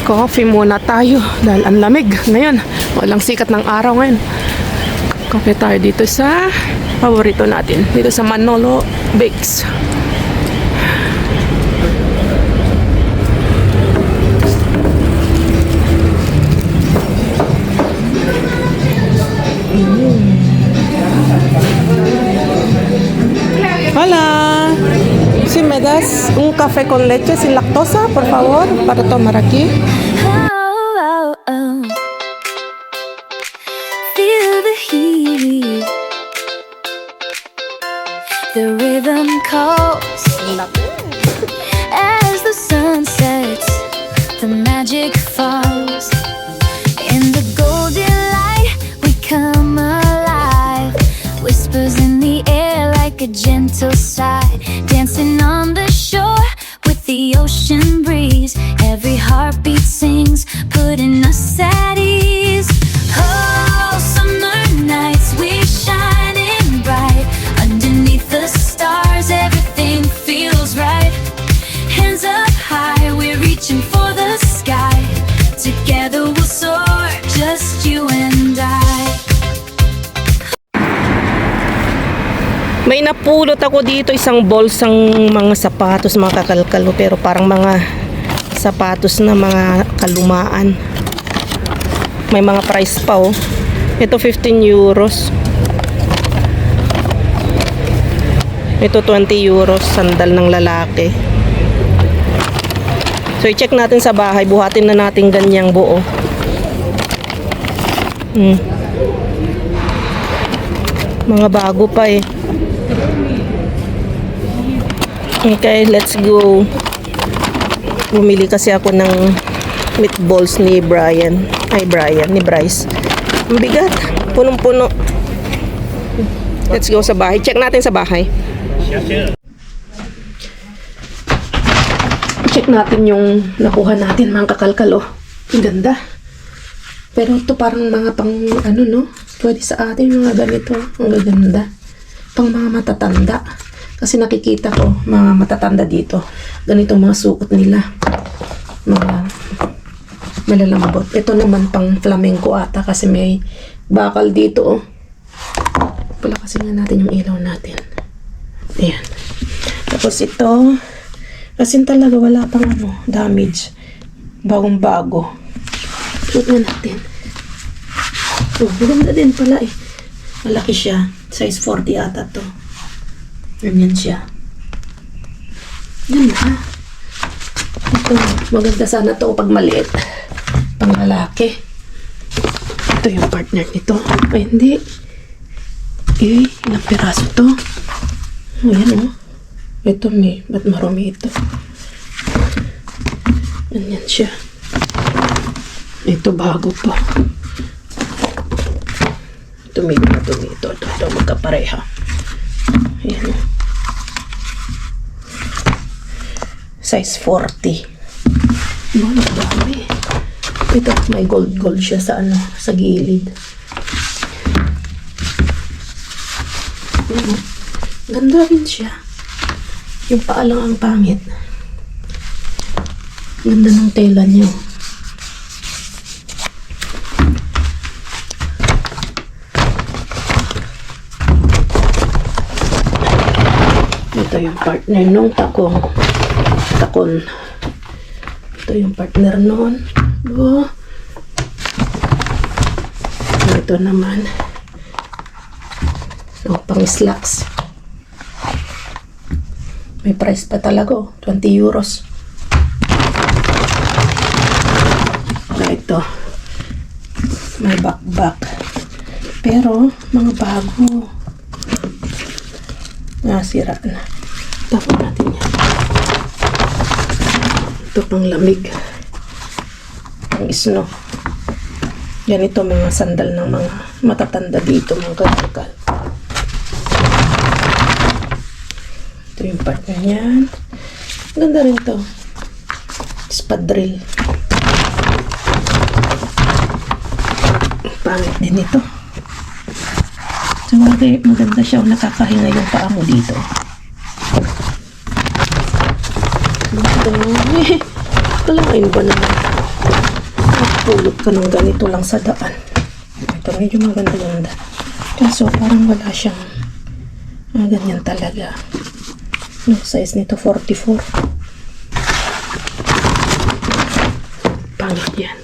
Coffee muna tayo dahil ang lamig ngayon. Walang sikat ng araw ngayon. Coffee tayo dito sa paborito natin. Dito sa Manolo Bakes. Hola. Si me das un café con leche sin lactosa, por favor, para tomar aquí. Oh, oh, oh. Feel the heat. The rhythm calls as the sun sets. The magic falls. In the golden light, we come alive. Whispers in the air like a gentle sigh. Dancing on the shore with the ocean breeze. Every heartbeat sings, putting us at ease. Oh, summer nights, we're shining bright. Underneath the stars, everything feels right. Hands up high, we're reaching for the sky. Together we'll soar, just you and I. May napulot ako dito isang bolsang mga sapatos, mga kakalkalo, pero parang mga sapatos na mga kalumaan. May mga price pa oh. Ito 15 euros. Ito 20 euros, sandal ng lalaki. So i-check natin sa bahay, buhatin na natin ganyang buo. Mga bago pa eh. Okay, let's go. Bumili kasi ako ng meatballs ni ni Bryce. Ang bigat, punong-puno. Let's go sa bahay. Check natin sa bahay. Check natin yung nakuha natin, mga kakalkalo. Ang ganda. Pero ito parang mga pang ano no, pwede sa atin mga ganito. Ang gaganda. Pang mga matatanda. Kasi nakikita ko mga matatanda dito. Ganito mga suot nila. Mga malalambot. Ito naman pang flamenco ata kasi may bakal dito oh. Palakasin nga natin yung ilaw natin. Ayan. Tapos ito kasi talaga wala pang ano, damage. Bagong bago. Suot na natin. Oh, maganda din pala eh. Malaki siya. Size 40 ata to. Ganyan siya. Yan na. Ito, maganda sana to pag maliit. Pang lalaki. Ito yung partner nito. Ay, hindi. Eh, ilang piraso to? Ayan o. Ito may, ba't marumi ito? Ganyan siya. Ito bago pa. Ito may dumi. Ito magkapareha. Ayan o. Size 40. Ano, dami. Ito, may gold siya sa ano, sa gilid. Ayan o. Ganda rin siya. Yung paa lang ang pangit. Ganda ng tela niya. Ito yung partner nung takon. Ito yung partner nun. Oh. Ito naman. Oh, pang slacks. May price pa talaga oh. 20 euros. Ito. May backpack. Pero, mga bago. Sira na. Tapos natin yan. Ito pang lamig. Pang snow. Yan ito mga sandal ng mga matatanda dito, mga kakal. Ito yung partner niyan. Ganda rin to. Espadrille. Pangit din ito. So, maganda siya. Nakakahinga yung paa mo dito. Ito. Kalain ba naman? pulot ka ng ganito lang sa daan. Ito medyo maganda-ganda. Kaso parang wala siyang ganyan talaga. No, size nito 44. Pangit yan.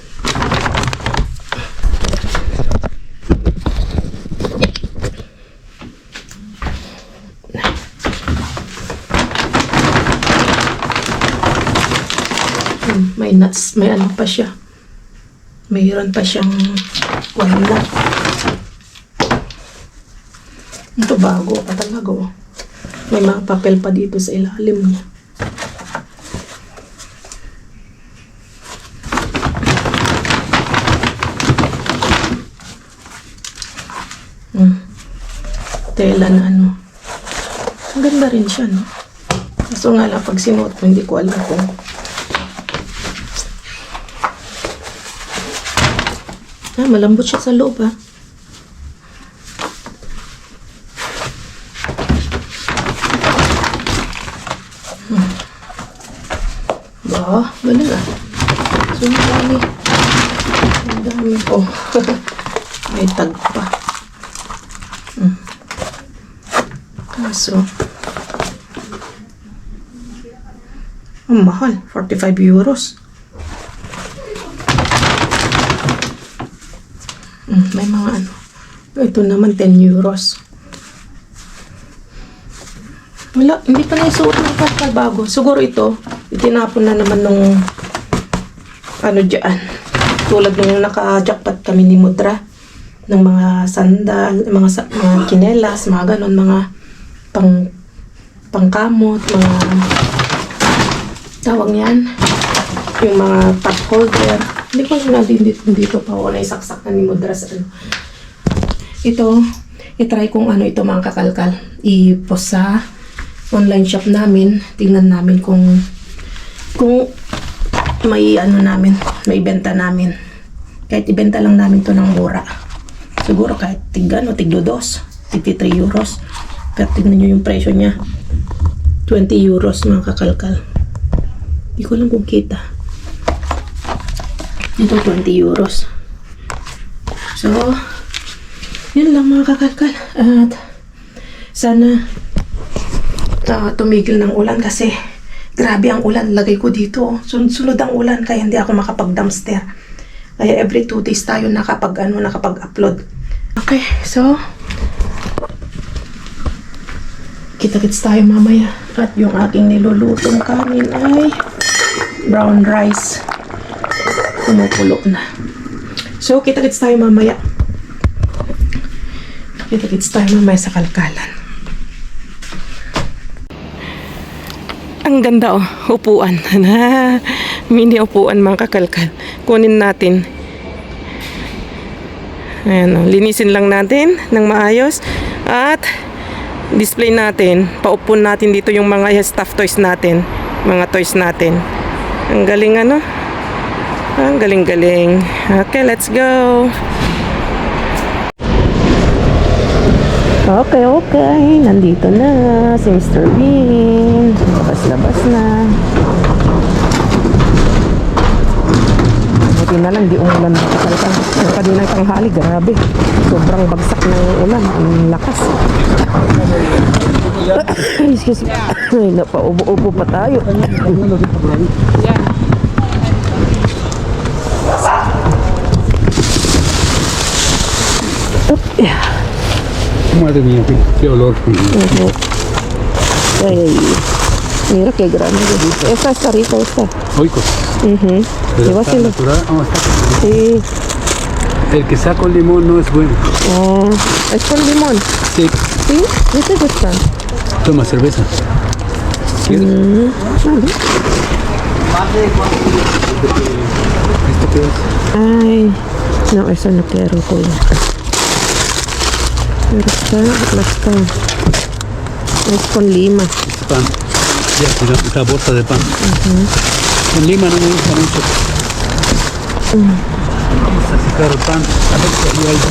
May nuts, may ano pa siya. Mayroon pa siyang wala. Ito bago pa talaga. Oh. May mga papel pa dito sa ilalim niya. Tela na ano. Ang ganda rin siya, no? Kaso nga lang, pag sinuot mo, hindi ko alam kung malambot siya sa loob, ha? Ba, galing, ah. So, marami. Ang dami. Oh, may tag pa. Kaso, ang mahal. 45 euros. May mga ano. Ito naman 10 euros. Wala, hindi pa naisuot ng bago. Siguro ito, itinapon na naman nung ano dyan. Tulad nung naka-jackpot kami ni Mudra. Ng mga sandal, mga chinelas, mga ganon, mga pangkamot, mga tawag yan. Yung mga top holder. Hindi ko na dito pa wala isaksak na ni Mudra sa ano. Ito, itry kong ano ito mga kakalkal. I-post sa online shop namin. Tingnan namin kung may ano namin, may benta namin. Kahit ibenta lang namin to ng mura. Siguro kahit tigdo-dos, 53 euros. Pero tignan nyo yung presyo niya. 20 euros mga kakalkal. Hindi ko lang kung kita. Ito 20 euros. So, yun lang mga kakalkal. At sana tumigil ng ulan kasi grabe ang ulan. Lagay ko dito. Sunod ang ulan kaya hindi ako makapag-dumpster. Kaya every 2 days tayo nakapag-upload. Okay, so kita-kits tayo mamaya. At yung aking nilulutong kanin ay brown rice. Kumukulo na. So, kita-kits tayo mamaya. Kita-kits tayo mamaya sa kalkalan. Ang ganda oh, upuan. Mini upuan mga kakalkal. Kunin natin. Ayan oh, linisin lang natin ng maayos. At display natin. Paupon natin dito yung mga stuffed toys natin. Mga toys natin. Ang galing ano? Ang galing-galing. Okay, let's go. Okay. Nandito na si Mr. Bean. Labas-labas na. Buti na lang, di umulan na kasalkan. Yung kaninang tanghali, grabe. Sobrang bagsak ng ulan. Ang lakas. Excuse me. Ay, napaubo-ubo pa tayo. Madre mía, qué olor. Ay, mira qué grande. Esta está rica, esta. Oikos. Pero Igual está que lo- natural. Está. Sí. El que sea con limón no es bueno. Oh, es con limón. Sí. ¿Sí? ¿Qué te gusta? Toma cerveza. ¿Quieres? ¿Esto qué es? Ay, no, eso no quiero, kuya. Pero está, es con lima. Pan. Ya, esa bolsa de pan. Con lima no me gusta mucho. Vamos a sacar el pan. A ver si hay algo.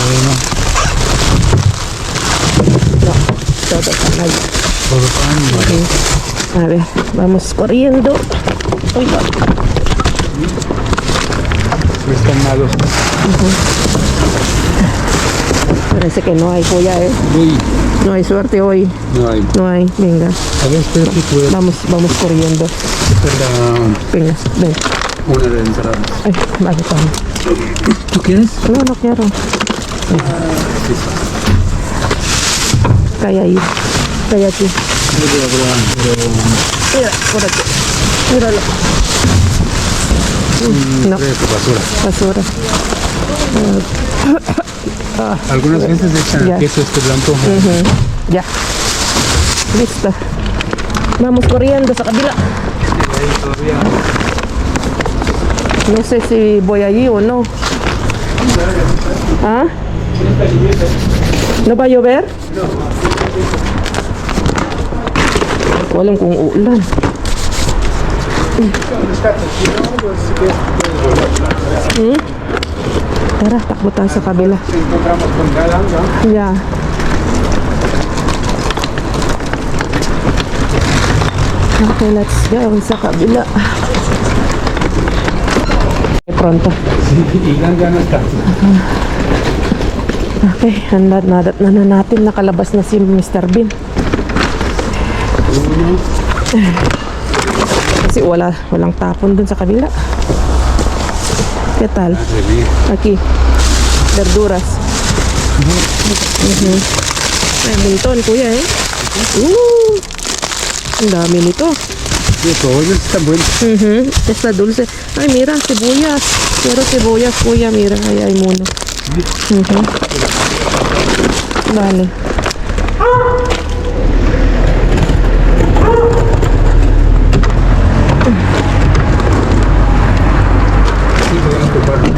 Bueno, No, todo pan ahí. todo pan. Vale. A ver, vamos corriendo. Ay, va. granados. Parece que no hay, kuya, eh. Uy, No hay suerte hoy. no hay. No hay. Venga, A ver, espera que puedo. vamos corriendo. Esta es Venga, ven. una de entradas. Ay, vale, vamos. ¿Tú quieres? No quiero. Cae ahí. Cae aquí. Mira, por aquí. Míralo. No, Basura. basura. Algunas veces echan Ya. queso este blanco. Ya. Listo. Vamos corriendo sa kabila. No sé si voy allí o no. ¿Ah? ¿No va a llover? Walang kung uulan. Tara, takbo tayo sa kabila. Encontramos con Galanga. Yeah. Okay, let's go sa kabila. Pronto. Y Galanga no está. Okay, nadat na natin. Nakalabas na si Mr. Bean. Kasi walang tapon dun sa kabila. ¿Qué tal? Aquí. Verduras. Ay, montón, kuya, eh. Ang dami nito. Sí, todo está bueno. Está dulce. Ay, mira, sibuyas. Pero sibuyas, kuya, mira. Ay, hay mono. Vale.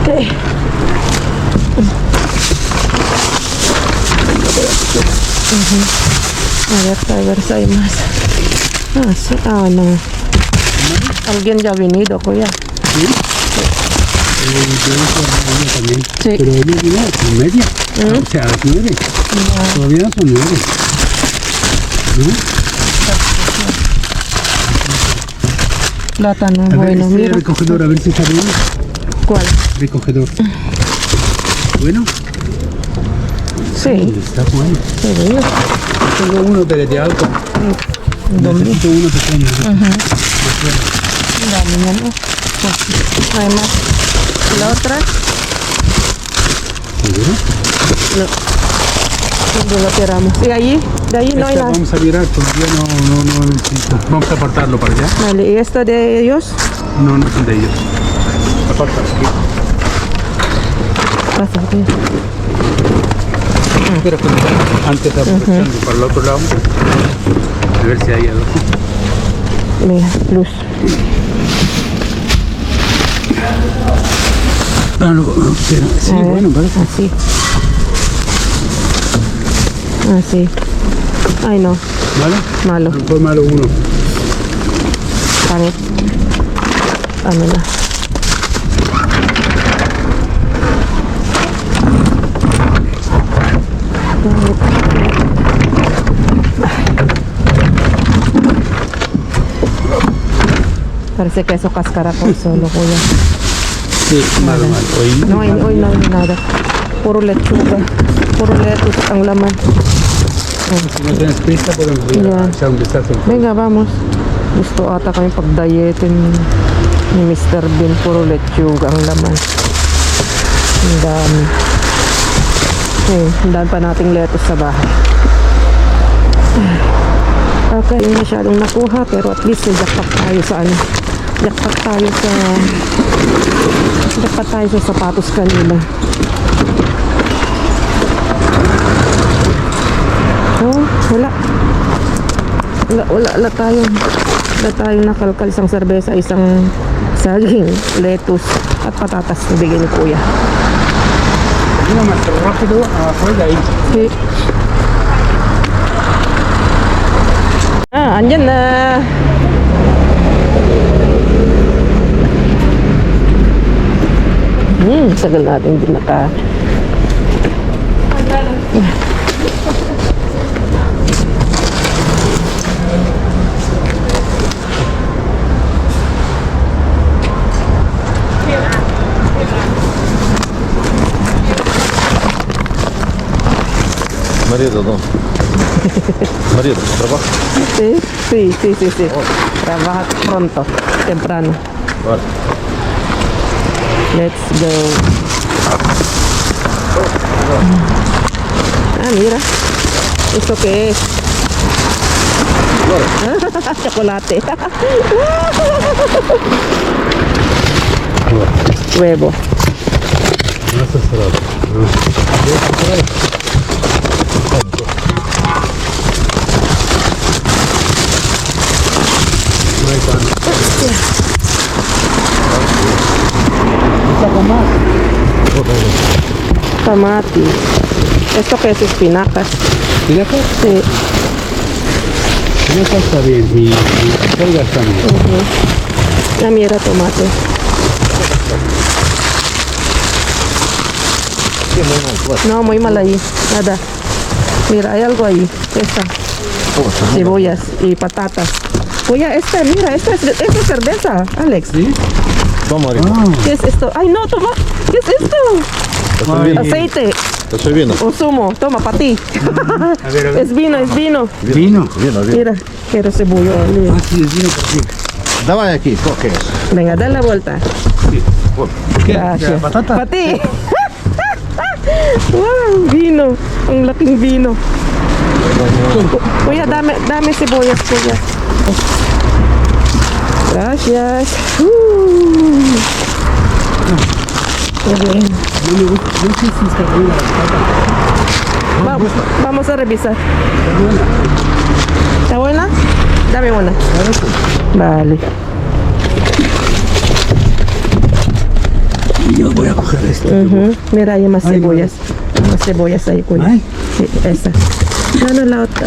Okay. A ver si hay más. Ah, sí. Ah, no. Alguien ya ha venido, kuya. También. Sí. Pero ella vino a las media. O sea, a las 9. Todavía no son 9. Plátano, A ver, bueno, este mira. recogedor, a ver si está bien. ¿Cuál? Recogedor. Bueno, Sí, está bueno. sí, bueno. Tengo uno de alto. Necesito uno pequeño. Dami yan, oh. No hay más. ¿Y la otra? ¿Seguro? ¿Dónde lo tiramos? ¿Y allí? De ahí no hay Esta nada. vamos a virar, todavía no necesito. Vamos a apartarlo para allá. Vale, ¿y esto de ellos? No, no son de ellos. Aparta aquí. Pasa, aquí. Espera, antes aprovechando para el otro lado. A ver si hay algo. Mira, luz. Ah, no, espera. Sí, A ver, bueno, vale. Así. Así. Ay, no. ¿Vale? Malo. A lo mejor malo uno. Pangit. Ano na. Parece queso cascara con solo, kuya. Sí, malo, malo. Hoy No hay nada. Puro lechuga. Puro lettuce ang laman. si no tienes prisa, podemos ir Ya. a echar un vistazo. Venga, vamos. Gusto ata kami pag-dietin ni Mr. Bean. Puro lechuga ang laman. Ang dami. Okay, ang dami pa nating lettuce sa bahay. Okay, hindi masyadong nakuha pero at least jackpot tayo sa ano. Jackpot tayo sa sapatos kanina. Oh, wala tayong nakalkal, isang serbesa, isang saging, lettuce at patatas na bigyan ni kuya. Uno más rápido afuera ahí. Okay. Andyan na. Tagal natin din naka. Marido, ¿no? Marido, trabaja. Sí. Trabaja pronto, temprano. Vale. Let's go. Ah, mira. ¿Esto qué es? Chocolate. Huevo. No está cerrado. No hay pan. Saca más. Tomate. ¿Esto qué es? Espinacas. ¿Mira acá? Sí. Mira acá está bien. Y salga está bien. Ah, mira, tomate. No, muy mal ahí. Nada. Mira, hay algo ahí. Esta. Cebollas y patatas. Oye, mira, esta es cerveza, Alex. ¿Sí? Toma, Marido. ¿Qué es esto? Ay, no, toma. ¿Qué es esto? Estoy viendo. Aceite Estoy viendo. o zumo. Toma, para ti. A ver. Es vino. Vino. Vino. Mira, quiero cebolla. Ah, sí, es vino por sí. Давай aquí, coge. Venga, dale la vuelta. ¿Qué? Gracias. ¿Patata? Para ti. Wow, vino. Un laking vino. Oye, dame cebollas. Gracias. Muy bien. No me gusta. No sé si está buena la patata. Vamos a revisar. ¿Está buena? Dame una. Vale. Yo voy a coger esto. Mira, hay más Ay, cebollas. Más cebollas ahí, cuida. Ay. Sí, esa. No, la otra.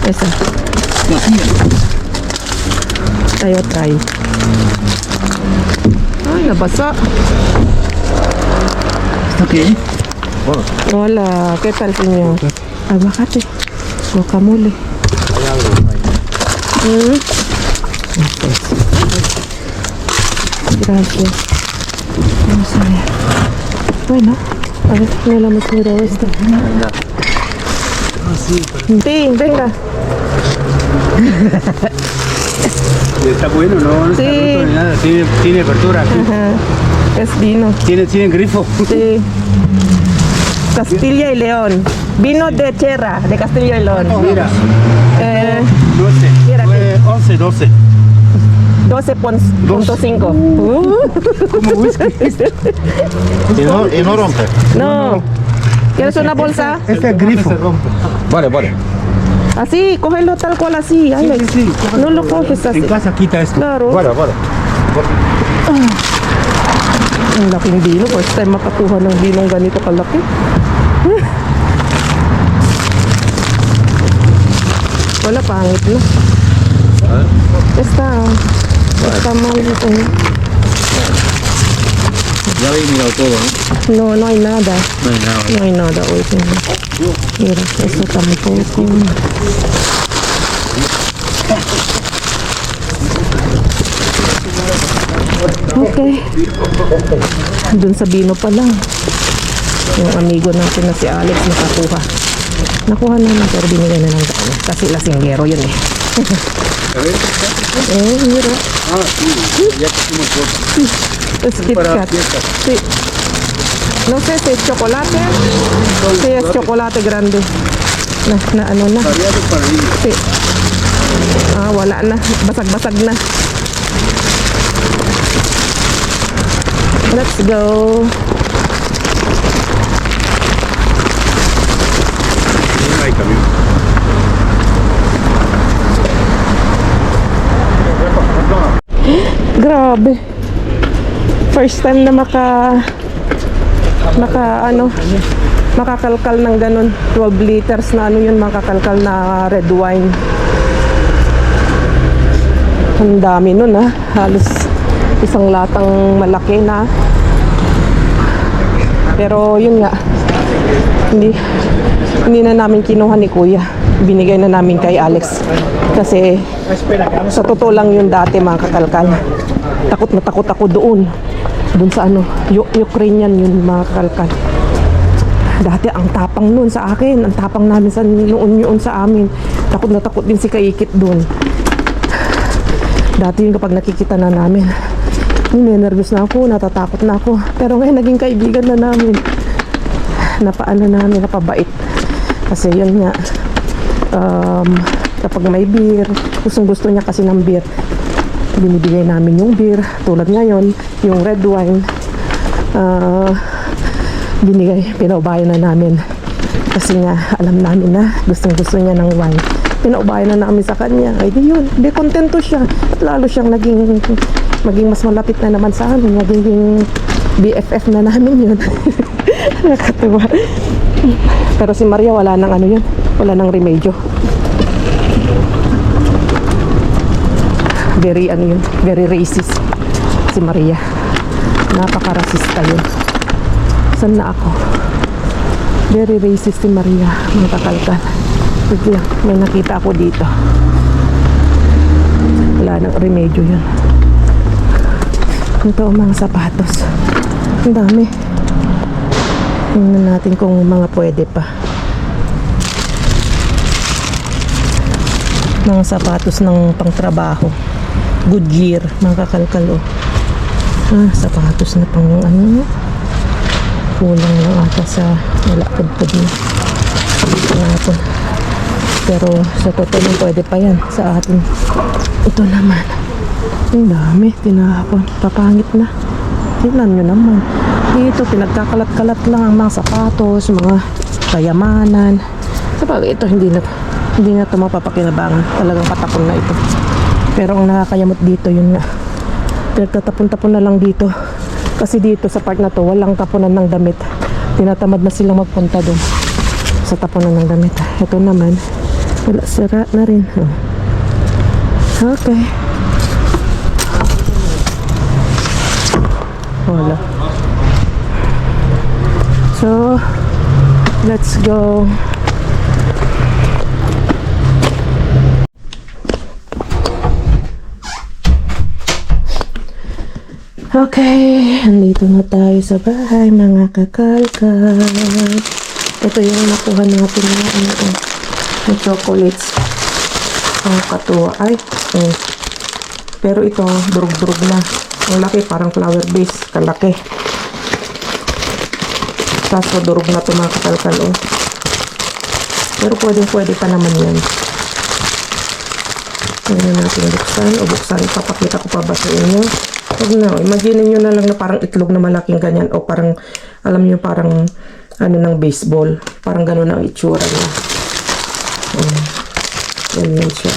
Esa. Hay otra ahí. Ay, la pasó. ¿Esto qué? Hola, ¿qué tal, señor? Aguacate. Guacamole. Gracias. Vamos a ver. Bueno, a ver, no la hemos mirado esto. Sí, venga. Está bueno, no está Sí. roto ni nada. Tiene apertura. Ajá. Es vino. Tiene grifo. Sí. Castilla y León. Vino de tierra, de Castilla y León. Mira, No 12. mira aquí. 11, 12. 12.5. Como whisky. Y no rompe. No. ¿Quieres una bolsa? Este es grifo. Vale, vale. Así, cógelo tal cual así, Alex. Sí. No lo coges así. En casa quita esto. Claro. Vale, vale. Ang laking vino. First time makakuha ng binong ganito kalaki. Wala, pangit na. Está mal ito. Ya habéis mirado todo, ¿no? No hay nada. No hay nada. No hay nada hoy. Mira, eso tampoco. Okay. Dun sa Bino pa lang. Yung amigo natin na si Alex nakakuha. Nakuha naman pero binigay na ng daan. Kasi lasinggero yun eh. Mira. Ya pusimos bolsa. Es Kit Kat. Sí. No sé si es chocolate. Sí, es chocolate grande. Na ano na. Variado para niños. Sí. Ah, wala na. Basag-basag na. Let's go. No hay camión. Grabe. First time na makakalkal ng ganun. 12 liters na ano yun, makakalkal na red wine. Ang dami nun ha. Halos isang latang malaki na. Pero yun nga. Hindi na namin kinuha ni Kuya. Binigay na namin kay Alex. Kasi sa totoo lang yun dati mga kakalkal. Takot na takot ako doon. Doon sa ano, Ukrainian yun mga kakalkal. Dati ang tapang nun sa akin. Ang tapang namin sa noon sa amin. Takot na takot din si Kaikit dun. Dati yun kapag nakikita na namin, nervous na ako, natatakot na ako. Pero ngayon naging kaibigan na namin. Napaano namin, napabait. Kasi yun nga, kapag may beer, gusto niya kasi ng beer, binibigay namin yung beer. Tulad ngayon, yung red wine, pinaubayan na namin. Kasi nga, alam namin na gusto niya ng wine. Pinaubayan na namin sa kanya. Ay di yun, di kontento siya. Lalo siyang maging mas malapit na naman sa amin. Naging BFF na namin yun. Nakakatuwa. Pero si Maria wala nang ano yun. Wala nang remedyo. Very racist si Maria. Napaka-rasista yun. Saan na ako? Very racist si Maria. Mga kakalkal. Biglang may nakita ako dito. Wala nang remedyo yun. Ito ang mga sapatos. Ang dami. Tingnan natin kung mga pwede pa. Mga sapatos ng pangtrabaho. Goodyear, mga kakalkal. Sapatos na pang ano. Kulang lang ata sa wala pudpud na. Pero sa totoo pwede pa yan sa atin. Ito naman. Ang dami. Tinahapon. Papangit na. Tingnan nyo naman. Dito, pinagkakalat-kalat lang ang mga sapatos, mga kayamanan. Sabagay, ito hindi na ito mapapakinabangan. Talagang patapon na ito. Pero ang nakakayamot dito, yun nga. Pinagtatapon-tapon na lang dito. Kasi dito, sa part na to, walang tapunan ng damit. Tinatamad na silang magpunta doon sa tapunan ng damit. Ito naman, wala, sira na rin. Okay. Wala. So, let's go. Okay, andito na tayo sa bahay, mga kakalkal. Ito yung nakuha natin na chocolates. Ang katuwa. Ay, pero ito, durug-durug na. Ang laki, parang flower base. Kalaki. Tapos durug na ito, mga kakalkal. Pero pwede pa naman yan. Ngayon natin buksan. O buksan, papakita ko pa ba sa inyo? Huwag na. Imagine nyo na lang na parang itlog na malaking ganyan. O parang, alam nyo, parang ano ng baseball. Parang gano'n ang itsura niya. Ganyan siya.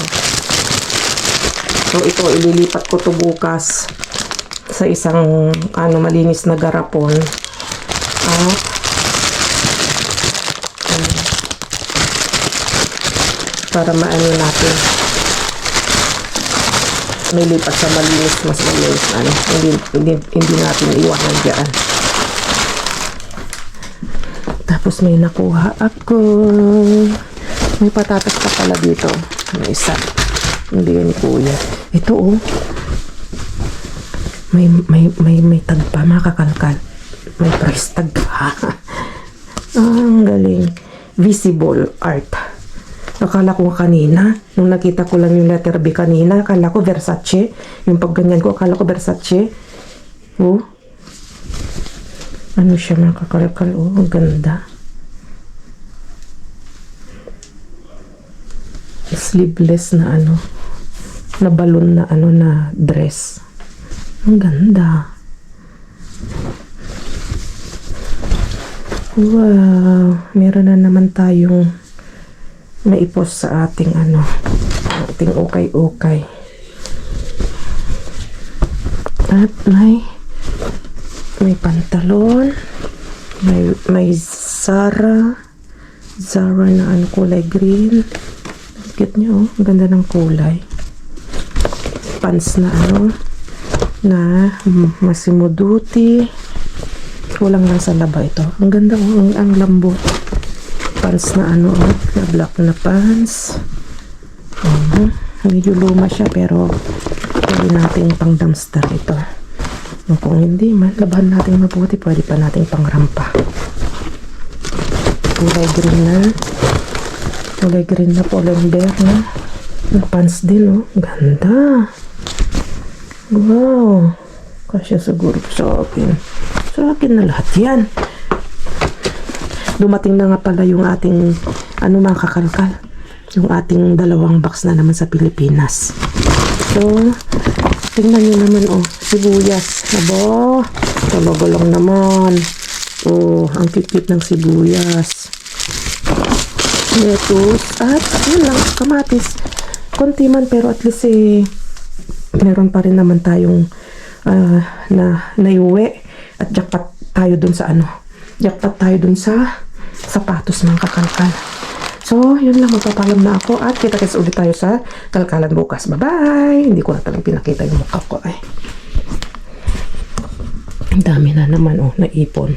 So ito, ililipat ko to bukas sa isang malinis na garapon. At para maano natin. May lipat sa malinis, mas malinis hindi natin iwanan dyan. Tapos may nakuha ako. May patatas pa pala dito. May isa. Hindi yan ni Kuya. Ito may tag pa, mga kakalkal. May price tag pa. Ang galing. Visible art. Akala ko kanina, nung nakita ko lang yung letter B kanina, akala ko Versace. Yung pagganyan ko, akala ko Versace. Ano siya, mga kakalkal. Ang ganda. Sleeveless na na balloon na na dress. Ang ganda. Wow, meron na naman tayong naipos sa ating ating ukay-ukay. At may pantalon, may Zara na kulay green. Cute niyo, ang ganda ng kulay. Pants na na Massimo Dutti. Kulang lang sa laba ito. Ang ganda ang lambot. Pants na na black na pants. Medyo luma siya pero pwede natin pang dumpster ito. Kung hindi man, labahan natin mabuti, pwede pa natin pang rampa. kulay green na. Kulay green na Pull&Bear na. Na pants din, oh. Ganda. Wow. Kasya siguro sa akin. Sa akin na lahat yan. Dumating na nga pala yung ating, mga kakalkal. Yung ating 2 box na naman sa Pilipinas. So, tingnan nyo naman, oh. Sibuyas. Aba, talaga lang naman. Oh, ang cute ng sibuyas. Lettuce. At, yun lang, kamatis. Konti man, pero at least meron pa rin naman tayong naiuwi. At jackpot tayo dun sa jackpot tayo dun sa sapatos ng kakalkal. So, yun lang, magpapalam na ako. At kita-kits ulit tayo sa kalkalan bukas. Bye-bye! Hindi ko na talagang pinakita yung mukha ko. Ang dami na naman, naipon.